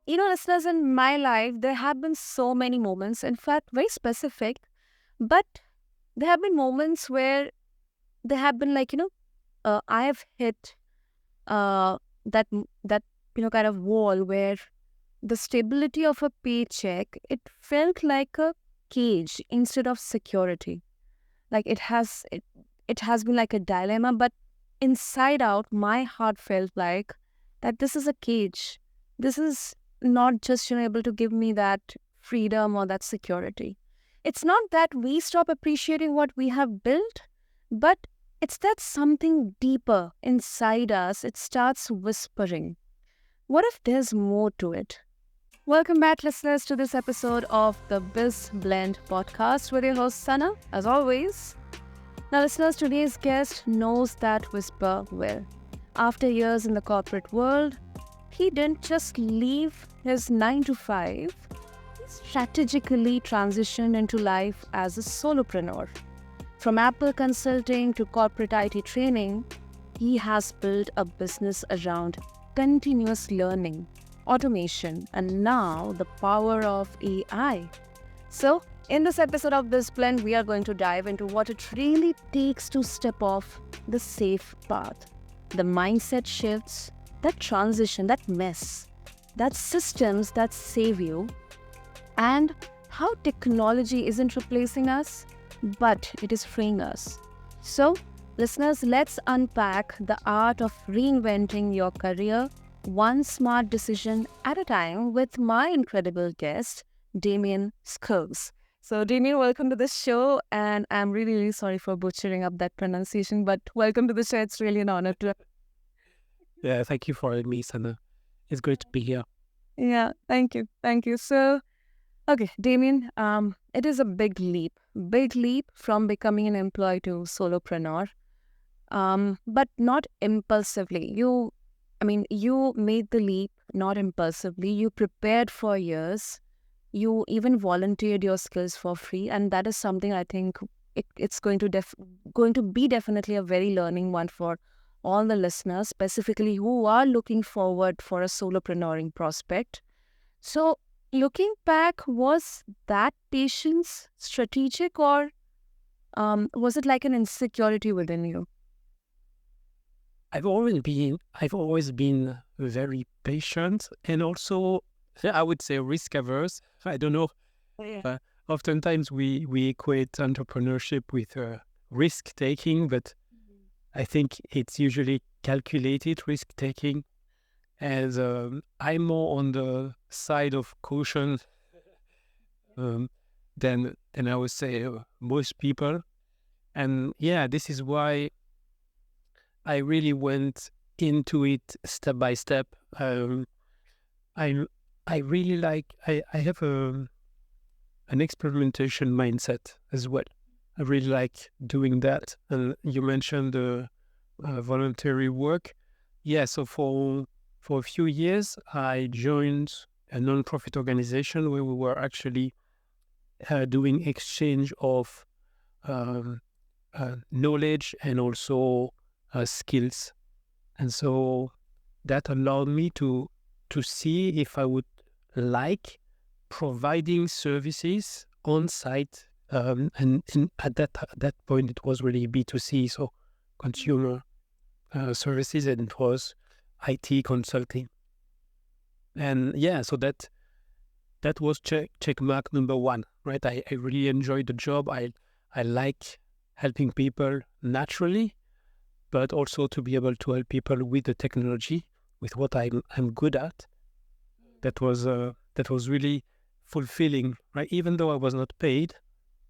Listeners, in my life, there have been so many moments, in fact, very specific, but there have been moments where there have been I have hit that kind of wall where the stability of a paycheck, it felt like a cage instead of security. Like it has been like a dilemma, but inside out, my heart felt like that this is a cage. This is not just able to give me that freedom or that security. It's not that we stop appreciating what we have built, but it's that something deeper inside us. It starts whispering. What if there's more to it? Welcome back, listeners, to this episode of the BizBlend Podcast with your host, Sana, as always. Now, listeners, today's guest knows that whisper well. After years in the corporate world, he didn't just leave his 9 to 5, he strategically transitioned into life as a solopreneur. From Apple consulting to corporate IT training, he has built a business around continuous learning, automation, and now the power of AI. So, in this episode of BizBlend, we are going to dive into what it really takes to step off the safe path, the mindset shifts, that transition, that mess, that systems that save you, and how technology isn't replacing us, but it is freeing us. So, listeners, let's unpack the art of reinventing your career one smart decision at a time with my incredible guest, Damien Schreurs. So, Damien, welcome to the show, and I'm really, really sorry for butchering up that pronunciation, but welcome to the show. It's really an honor to. Yeah, thank you for having me, Sana. It's great to be here. Yeah, thank you. So, okay, Damien, it is a big leap from becoming an employee to solopreneur, but not impulsively. You made the leap not impulsively. You prepared for years. You even volunteered your skills for free, and that is something I think it's going to be definitely a very learning one for all the listeners, specifically who are looking forward for a solopreneuring prospect. So, looking back, was that patience strategic, or was it like an insecurity within you? I've always been very patient and also, I would say, risk averse. I don't know. Yeah. Oftentimes we equate entrepreneurship with risk taking, but I think it's usually calculated risk taking. And I'm more on the side of caution than I would say most people. And yeah, this is why I really went into it step by step. I I really I have an experimentation mindset as well. I really like doing that. And you mentioned the voluntary work. Yeah, so for a few years, I joined a non-profit organization where we were actually doing exchange of um, knowledge and also skills. And so that allowed me to see if I would like providing services on site. And at that point, it was really B2C, so consumer services, and it was IT consulting. And yeah, so that was check mark number one, right? I really enjoyed the job. I like helping people naturally, but also to be able to help people with the technology, with what I'm good at. That was really fulfilling, right? Even though I was not paid,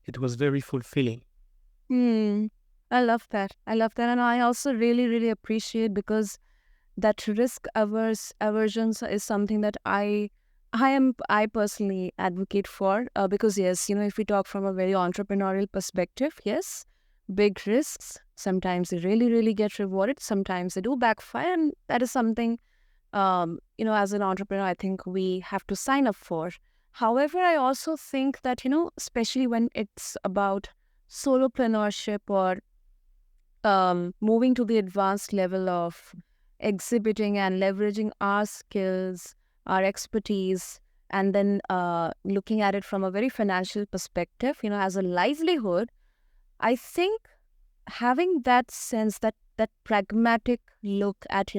it was very fulfilling. Hmm. I love that. And I also really, really appreciate because that risk aversions is something that I personally advocate for, because yes, if we talk from a very entrepreneurial perspective, yes, big risks, sometimes they really, really get rewarded, sometimes they do backfire, and that is something, as an entrepreneur, I think we have to sign up for. However, I also think that, especially when it's about solopreneurship or moving to the advanced level of exhibiting and leveraging our skills, our expertise, and then looking at it from a very financial perspective, as a livelihood, I think having that sense, that pragmatic look at,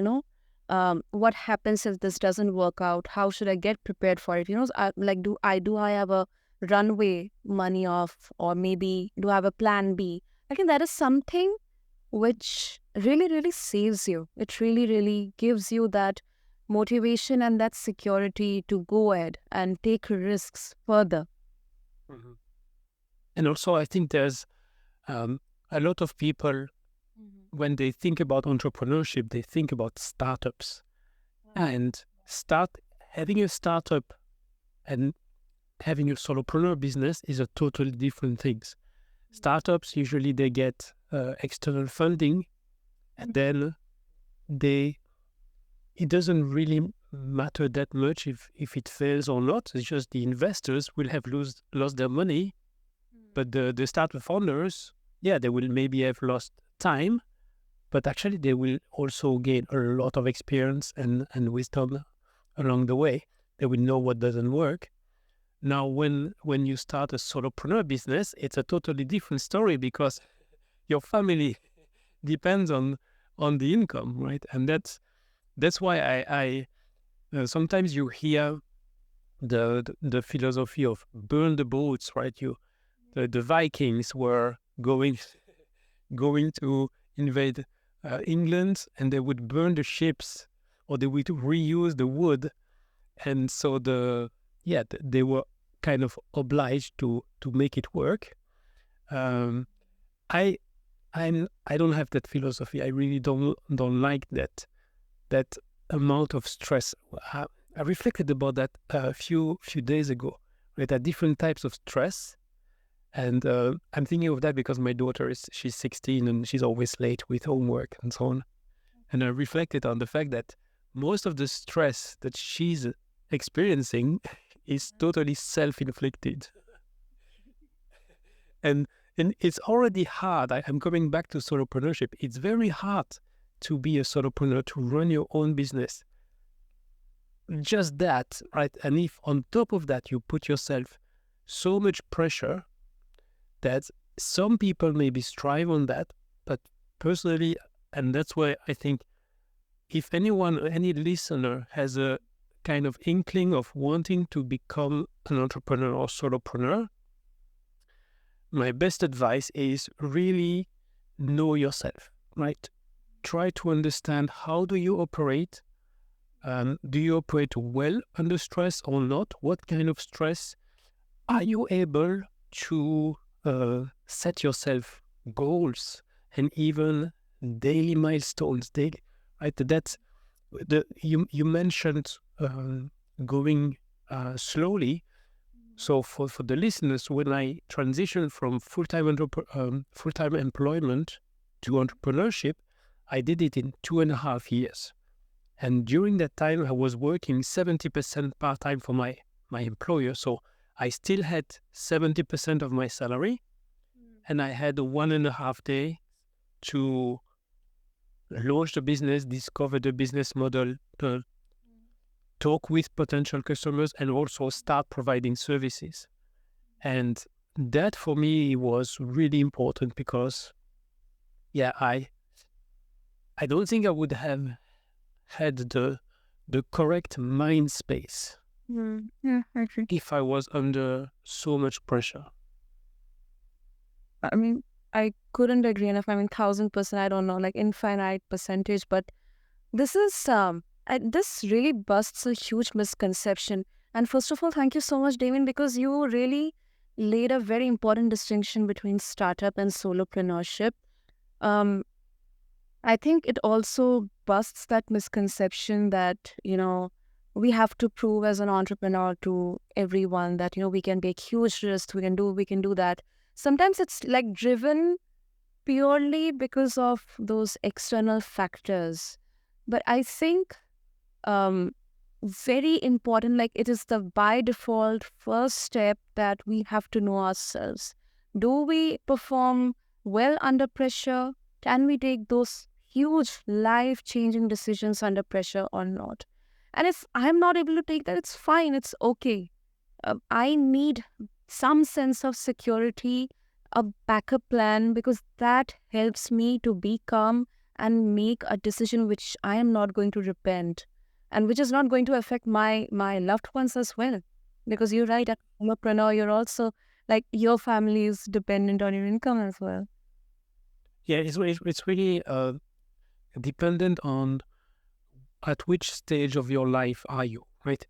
what happens if this doesn't work out? How should I get prepared for it? Like, do I have a runway money off, or maybe do I have a plan B? I think that is something which really, really saves you. It really, really gives you that motivation and that security to go ahead and take risks further. Mhm. And also, I think there's a lot of people, when they think about entrepreneurship, they think about startups. And having a startup and having a solopreneur business is a totally different things. Startups, usually they get external funding, and then it doesn't really matter that much if it fails or not. It's just the investors will have lost their money, but the startup founders, they will maybe have lost time, but actually they will also gain a lot of experience and wisdom along the way. They will know what doesn't work. Now, when you start a solopreneur business, it's a totally different story, because your family depends on the income, right? And that's why I sometimes you hear the philosophy of burn the boats, right? The Vikings were going to invade England, and they would burn the ships, or they would reuse the wood, and so they were kind of obliged to make it work. I don't have that philosophy. I really don't like that amount of stress. I reflected about that a few days ago. Right, there are different types of stress, and I'm thinking of that because my daughter she's 16 and she's always late with homework and so on. And I reflected on the fact that most of the stress that she's experiencing is totally self-inflicted. And it's already hard. I'm coming back to solopreneurship. It's very hard to be a solopreneur, to run your own business. Just that, right? And if on top of that you put yourself so much pressure that some people maybe strive on that, but personally, and that's why I think if any listener has a kind of inkling of wanting to become an entrepreneur or solopreneur, my best advice is really know yourself, right? Try to understand, how do you operate? Do you operate well under stress or not? What kind of stress? Are you able to set yourself goals and even daily milestones? Right? You mentioned going slowly. So for the listeners, when I transitioned from full-time employment to entrepreneurship, I did it in 2.5 years. And during that time, I was working 70% part-time for my employer. So I still had 70% of my salary, and I had 1.5 days to launch the business, discover the business model, talk with potential customers, and also start providing services. And that for me was really important, because I don't think I would have had the correct mind space Yeah, I agree. if I was under so much pressure. I mean, I couldn't agree enough. I mean, 1,000%, I don't know, like infinite percentage, but this is this really busts a huge misconception. And first of all, thank you so much, Damien, because you really laid a very important distinction between startup and solopreneurship. Um, I think it also busts that misconception that, we have to prove as an entrepreneur to everyone that, we can take huge risks, we can do that. Sometimes it's like driven purely because of those external factors. But I think very important, like it is the by default first step that we have to know ourselves. Do we perform well under pressure? Can we take those huge life-changing decisions under pressure or not? And if I'm not able to take that, it's fine. It's okay. I need some sense of security, a backup plan, because that helps me to be calm and make a decision which I am not going to repent and which is not going to affect my loved ones as well. Because you're right, as a solopreneur, you're also like your family is dependent on your income as well. Yeah, it's really dependent on at which stage of your life are you, right?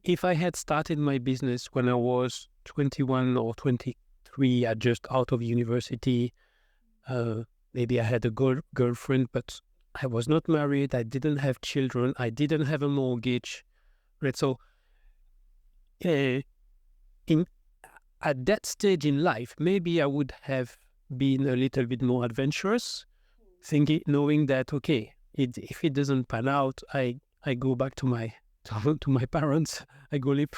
If I had started my business when I was 21 or 23, I just out of university, maybe I had a girlfriend, but I was not married, I didn't have children, I didn't have a mortgage, right? So in at that stage in life, maybe I would have been a little bit more adventurous, knowing that, okay, if it doesn't pan out, I go back to my to my parents. I go live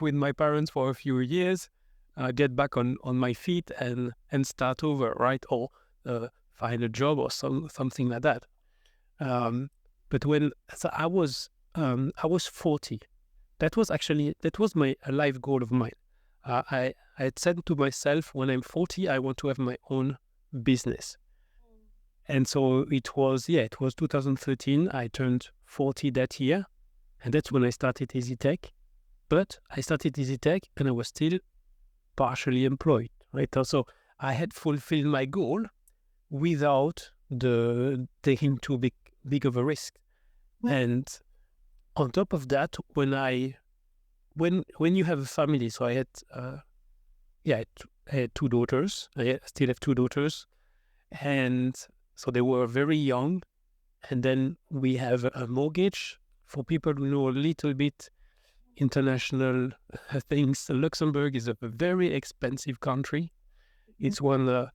with my parents for a few years, get back on my feet and start over, right? Or find a job or something like that. But I was 40, that was my a life goal of mine. I had said to myself, when I'm 40, I want to have my own business. And so it was 2013. I turned 40 that year. And that's when I started EasyTech. But I started EasyTech and I was still partially employed, right? So I had fulfilled my goal without taking too big of a risk. And on top of that, when you have a family, so I had two daughters. I still have two daughters. And so they were very young. And then we have a mortgage. For people who know a little bit international things, Luxembourg is a very expensive country. It's one of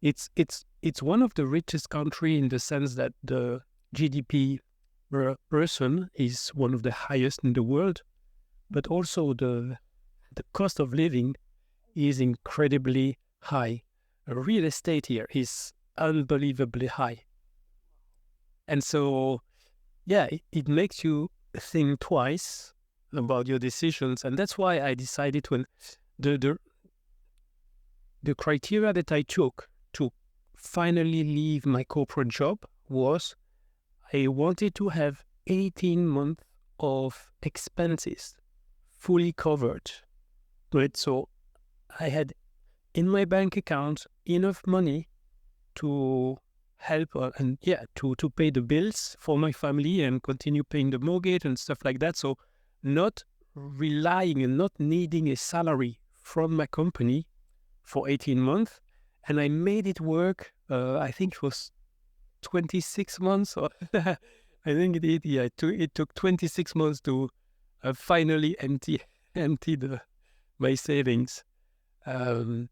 the richest country in the sense that the GDP per person is one of the highest in the world, but also the cost of living is incredibly high. Real estate here is unbelievably high. And so, it makes you think twice about your decisions. And that's why I decided when the criteria that I took to finally leave my corporate job was I wanted to have 18 months of expenses fully covered. Right? So I had in my bank account enough money to help to pay the bills for my family and continue paying the mortgage and stuff like that. So not relying and not needing a salary from my company for 18 months. And I made it work. I think it was 26 months. Or I think it did. Yeah, it took 26 months to finally empty my savings. That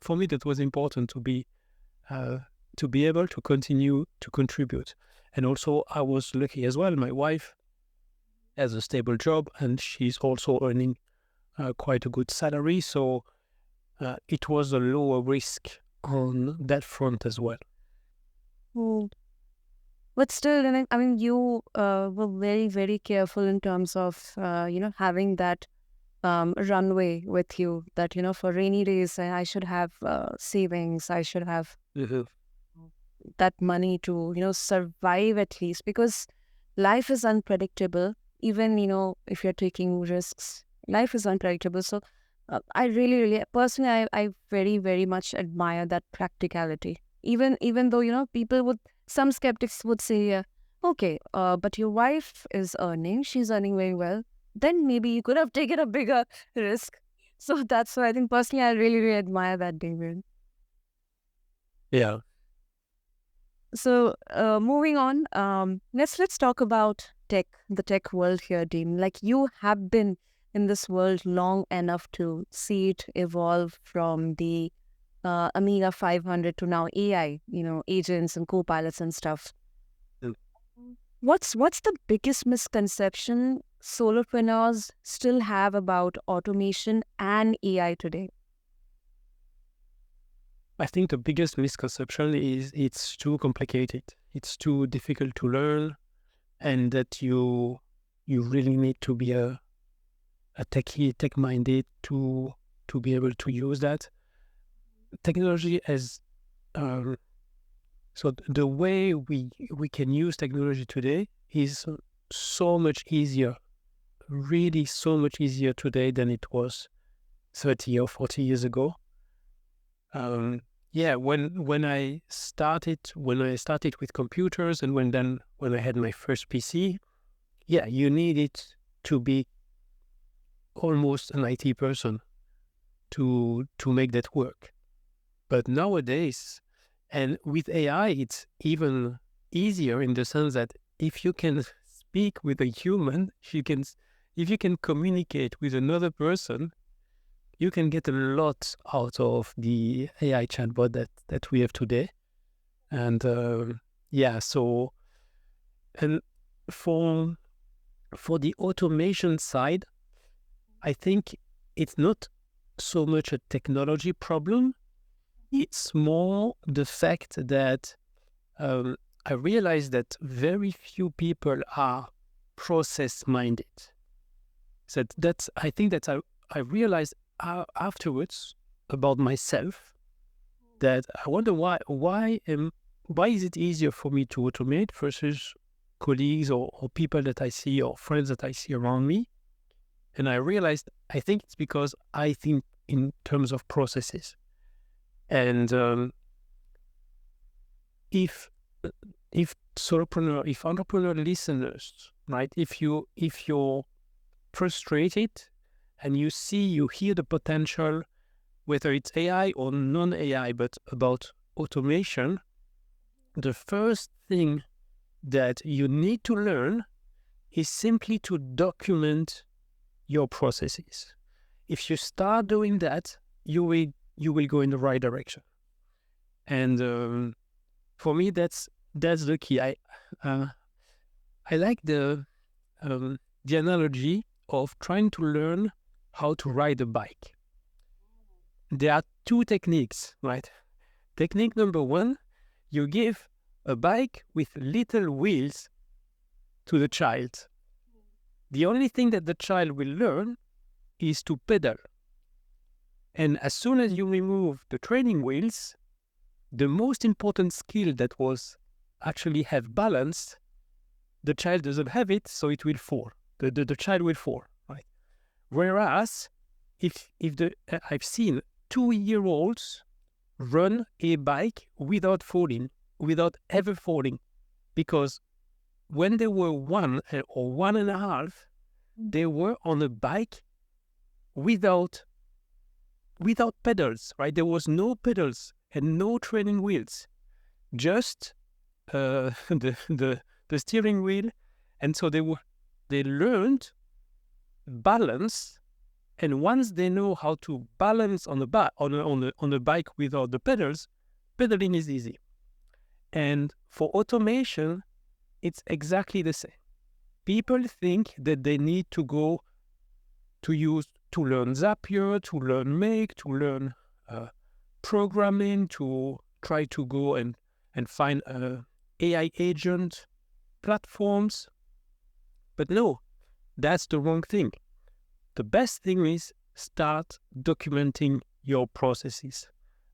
for me that was important to be able to continue to contribute. And also I was lucky as well. My wife has a stable job and she's also earning quite a good salary. So it was a lower risk on that front as well. But still, I mean, you were very, very careful in terms of, having that runway with you, that, for rainy days, I should have savings. I should have that money to, survive at least, because life is unpredictable. Even, if you're taking risks, life is unpredictable. So I really, really, personally, I very, very much admire that practicality. Even though, some skeptics would say, okay, but your wife is earning, she's earning very well, then maybe you could have taken a bigger risk. So that's why I think personally I really, really admire that, David. Yeah. So moving on, let's talk about tech, the tech world here, Dean. Like, you have been in this world long enough to see it evolve from the Amiga 500 to now AI, agents and co-pilots and stuff. Mm. What's the biggest misconception solopreneurs still have about automation and AI today? I think the biggest misconception is it's too complicated. It's too difficult to learn. and that you really need to be a tech-minded to be able to use that. Technology as so the way we can use technology today is so much easier, really so much easier today than it was 30 or 40 years ago. When I started with computers, and when I had my first PC, you needed to be almost an IT person to make that work. But nowadays, and with AI, it's even easier in the sense that if you can speak with a human, if you can communicate with another person, you can get a lot out of the AI chatbot that we have today. And and for the automation side, I think it's not so much a technology problem. It's more the fact that I realized that very few people are process-minded. So I think that I realized afterwards about myself that I wonder why is it easier for me to automate versus colleagues or people that I see or friends that I see around me. And I realized I think it's because I think in terms of processes. And if solopreneur, if entrepreneur listeners, right, if you're frustrated and you hear the potential, whether it's AI or non-AI, but about automation, the first thing that you need to learn is simply to document your processes. If you start doing that, you will go in the right direction. And for me, that's the key. I like the analogy of trying to learn how to ride a bike. There are two techniques, right? Technique number one, you give a bike with little wheels to the child. The only thing that the child will learn is to pedal. And as soon as you remove the training wheels, the most important skill that was actually have balance, the child doesn't have it, so it will fall. The child will fall, right? Whereas, I've seen 2-year-olds run a bike without falling, without ever falling, because when they were 1 or 1.5, they were on a bike without pedals, right? There was no pedals and no training wheels, just the steering wheel, and so they learned balance. And once they know how to balance on a bike without the pedals, pedaling is easy. And for automation, it's exactly the same. People think that they need to go to learn Zapier, to learn Make, to learn programming, to try to go and find AI agent platforms. But no, that's the wrong thing. The best thing is start documenting your processes.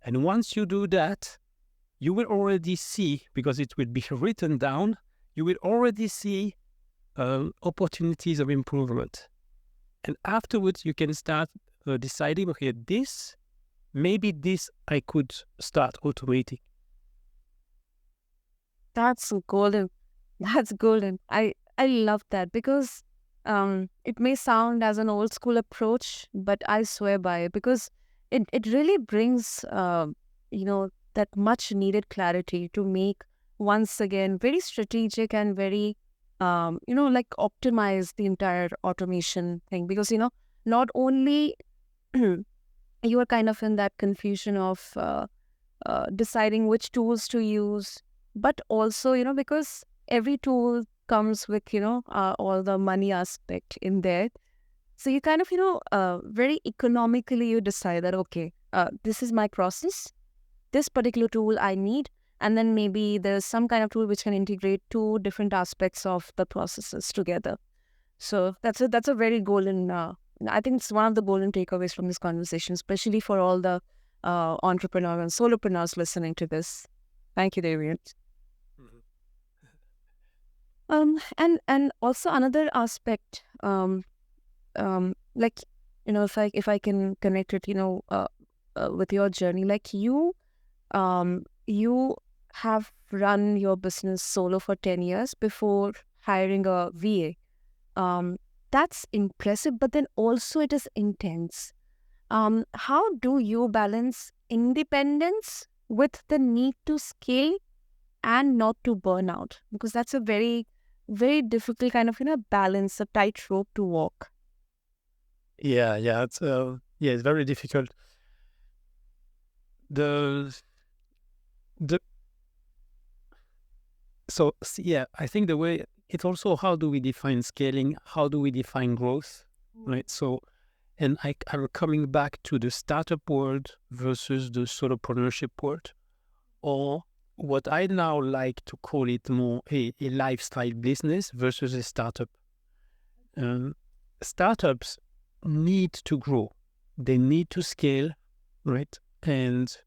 And once you do that, you will already see, because it will be written down, you will already see opportunities of improvement. And afterwards, you can start deciding, okay, maybe this I could start automating. That's golden. That's golden. I love that because it may sound as an old school approach, but I swear by it because it really brings that much needed clarity to make, once again, very strategic and very optimize the entire automation thing, because not only you are kind of in that confusion of deciding which tools to use, but also because every tool comes with all the money aspect in there. So you kind of very economically you decide that, okay, this is my process, this particular tool I need, And then maybe there's some kind of tool which can integrate two different aspects of the processes together. So that's a very golden, I think it's one of the golden takeaways from this conversation, especially for all the entrepreneurs and solopreneurs listening to this. Thank you, Damien. And also another aspect, like, if I can connect it, with your journey, like you have run your business solo for 10 years before hiring a VA. That's impressive, but then also it is intense. How do you balance independence with the need to scale and not to burn out? Because that's a very, very difficult kind of, balance, a tightrope to walk. Yeah, it's very difficult. I think the way it's also, how do we define scaling? How do we define growth? Right. So, and I'm coming back to the startup world versus the solopreneurship world, or what I now like to call it more a lifestyle business versus a startup. Startups need to grow. They need to scale, right? And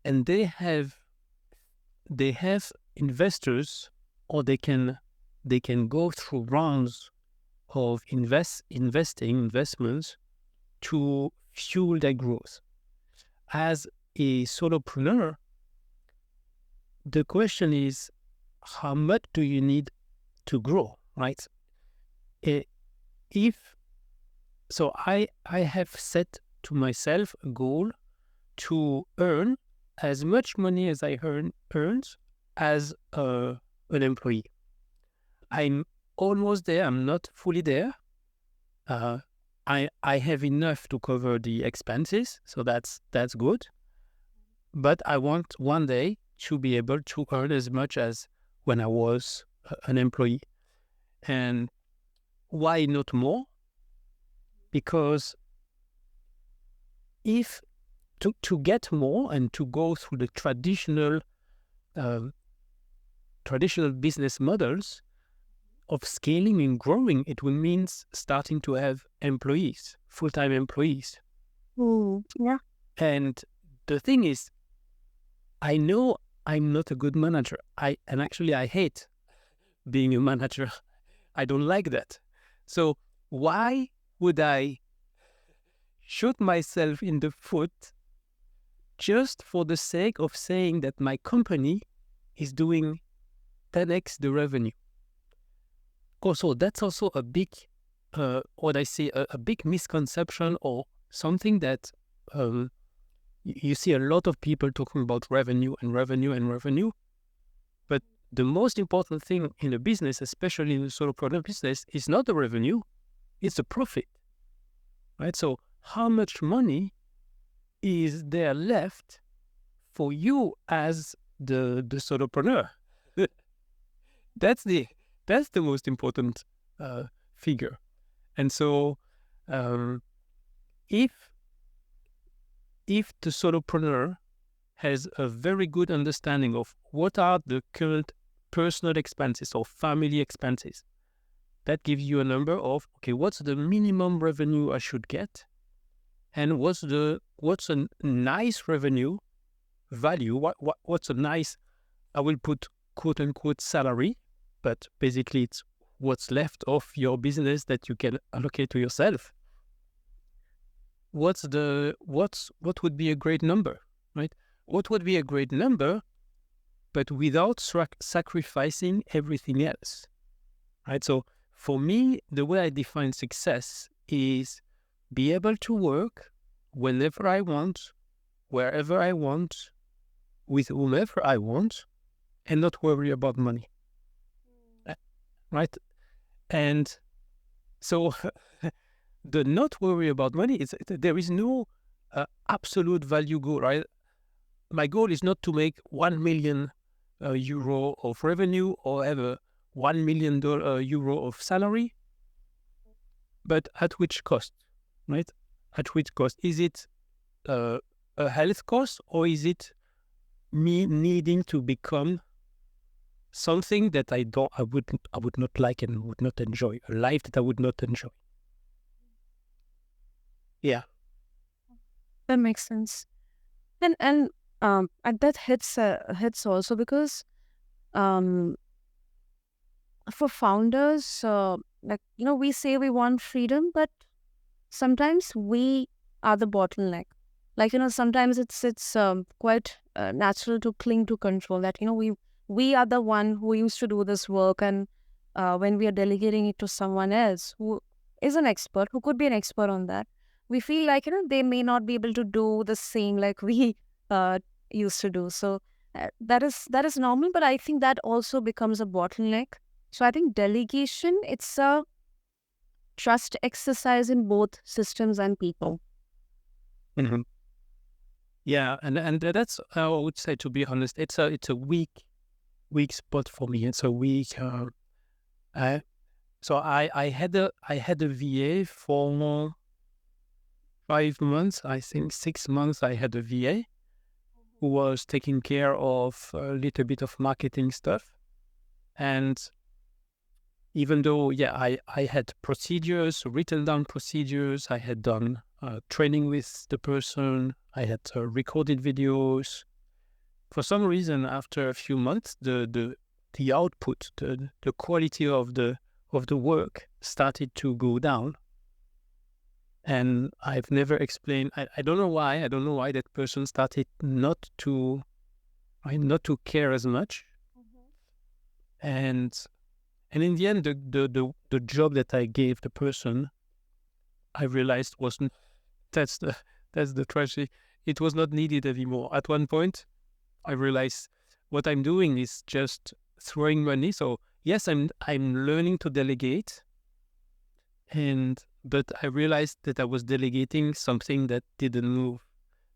they have investors, or they can go through rounds of investments to fuel their growth. As a solopreneur, the question is, how much do you need to grow, right? I have set to myself a goal to earn as much money as I earned as an employee. I'm almost there. I'm not fully there. I have enough to cover the expenses, so that's good. But I want one day to be able to earn as much as when I was an employee. And why not more? Because if to get more and to go through the traditional business models of scaling and growing, it will mean starting to have employees, full-time employees. Yeah. And the thing is, I know I'm not a good manager. I hate being a manager. I don't like that. So why would I shoot myself in the foot just for the sake of saying that my company is doing 10x the revenue? Also, that's also a big, a big misconception, or something that you see a lot of people talking about revenue and revenue and revenue. But the most important thing in a business, especially in the solopreneur business, is not the revenue, it's the profit, right? So how much money is there left for you as the solopreneur? That's the most important figure. And so if the solopreneur has a very good understanding of what are the current personal expenses or family expenses, that gives you a number of, okay, what's the minimum revenue I should get, and what's a nice revenue value, what's a nice, I will put quote unquote salary, but basically it's what's left of your business that you can allocate to yourself. What would be a great number, right? What would be a great number, but without sacrificing everything else, right? So for me, the way I define success is be able to work whenever I want, wherever I want, with whomever I want, and not worry about money, right? And so the not worry about money, there is no absolute value goal, right? My goal is not to make 1 million euro of revenue or have a $1 million euro of salary, but at which cost, right? At which cost? Is it a health cost, or is it me needing to become something that I would not like and would not enjoy, a life that I would not enjoy. Yeah. That makes sense. And that hits also because um for founders, we say we want freedom, but sometimes we are the bottleneck. Sometimes it's quite natural to cling to control. That we are the one who used to do this work, and when we are delegating it to someone else who is an expert, who could be an expert on that, we feel like they may not be able to do the same like we uh, used to do. So that is normal, but I think that also becomes a bottleneck. So I think delegation, it's a trust exercise in both systems and people. Mm-hmm. Yeah, and that's I would say, to be honest, it's a weak spot for me. It's a weak. I, so I had a VA for 5 months. I think 6 months. I had a VA who was taking care of a little bit of marketing stuff, and even though I had procedures, written down procedures, I had done training with the person, I had recorded videos. For some reason, after a few months, the output, the quality of the work started to go down, and I've never explained. I don't know why. I don't know why that person started not to care as much, and in the end, the job that I gave the person, I realized wasn't. That's the tragedy. It was not needed anymore. At one point, I realized what I'm doing is just throwing money. So yes, I'm learning to delegate, but I realized that I was delegating something that didn't move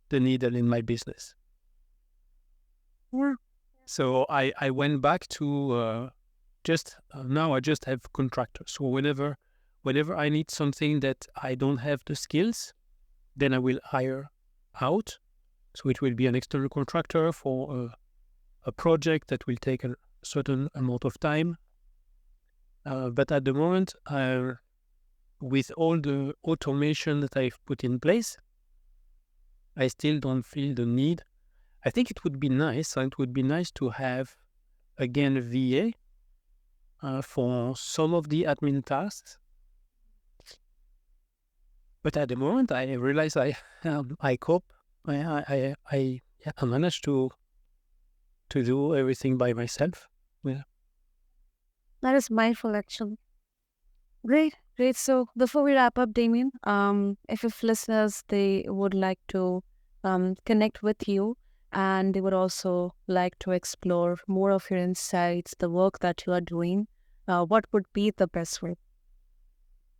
the needle in my business. Yeah. So I went back to now I just have contractors. So whenever I need something that I don't have the skills, then I will hire out. So it will be an external contractor for a project that will take a certain amount of time. But at the moment, with all the automation that I've put in place, I still don't feel the need. I think it would be nice. It would be nice to have, again, a VA for some of the admin tasks. But at the moment, I realize I cope. I managed to do everything by myself. Yeah. That is mindful, actually. Great, great. So before we wrap up, Damien, if listeners, they would like to connect with you, and they would also like to explore more of your insights, the work that you are doing, what would be the best way?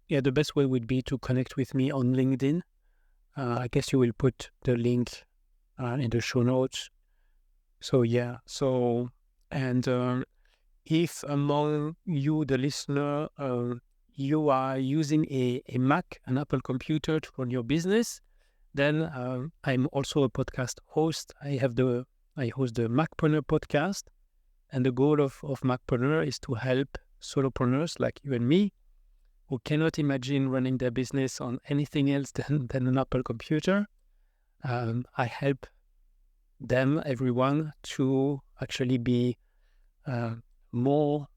Yeah, the best way would be to connect with me on LinkedIn. I guess you will put the link in the show notes. So yeah, and if among you, the listener, you are using a Mac, an Apple computer to run your business, then I'm also a podcast host. I host the Macpreneur podcast, and the goal of Macpreneur is to help solopreneurs like you and me who cannot imagine running their business on anything else than an Apple computer. I help them, everyone, to actually be more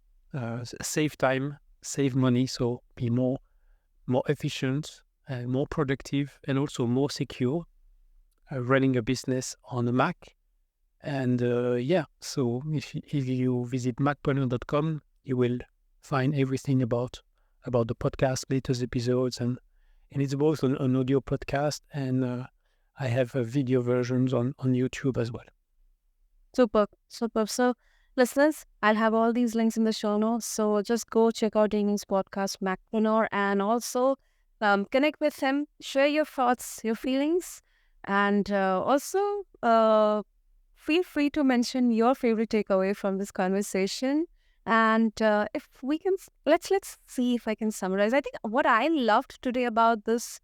save time, save money, so be more efficient, more productive, and also more secure running a business on a Mac. And so if you visit macpreneur.com, you will find everything about the podcast, latest episodes, and it's both an audio podcast, and I have video versions on YouTube as well. Super, super. So, listeners, I'll have all these links in the show notes. So just go check out Damien's podcast, Macpreneur, and also connect with him, share your thoughts, your feelings, and also feel free to mention your favorite takeaway from this conversation. And if we can, let's see if I can summarize. I think what I loved today about this,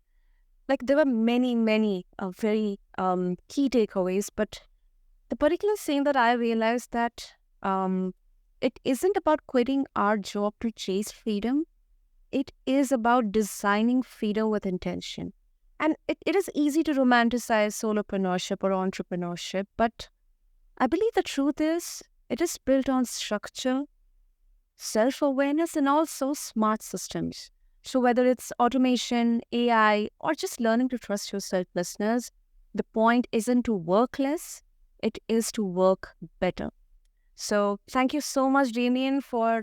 like there were many very key takeaways, but the particular thing that I realized that it isn't about quitting our job to chase freedom. It is about designing freedom with intention. And it is easy to romanticize solopreneurship or entrepreneurship, but I believe the truth is it is built on structure, self-awareness, and also smart systems. So whether it's automation, AI, or just learning to trust yourself, listeners, the point isn't to work less, it is to work better. So thank you so much, Damien, for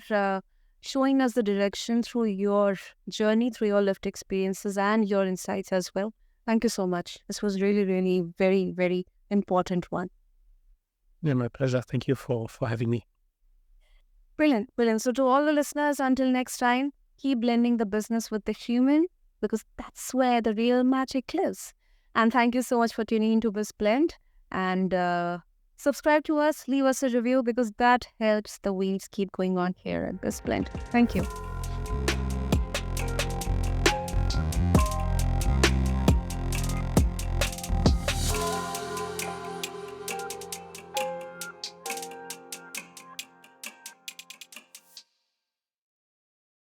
showing us the direction through your journey, through your lived experiences and your insights as well. Thank you so much. This was really, really very, very important one. Yeah, my pleasure. Thank you for having me. Brilliant, brilliant. So to all the listeners, until next time, keep blending the business with the human, because that's where the real magic lives. And thank you so much for tuning into BizBlend. And subscribe to us, leave us a review, because that helps the wheels keep going on here at BizBlend. Thank you.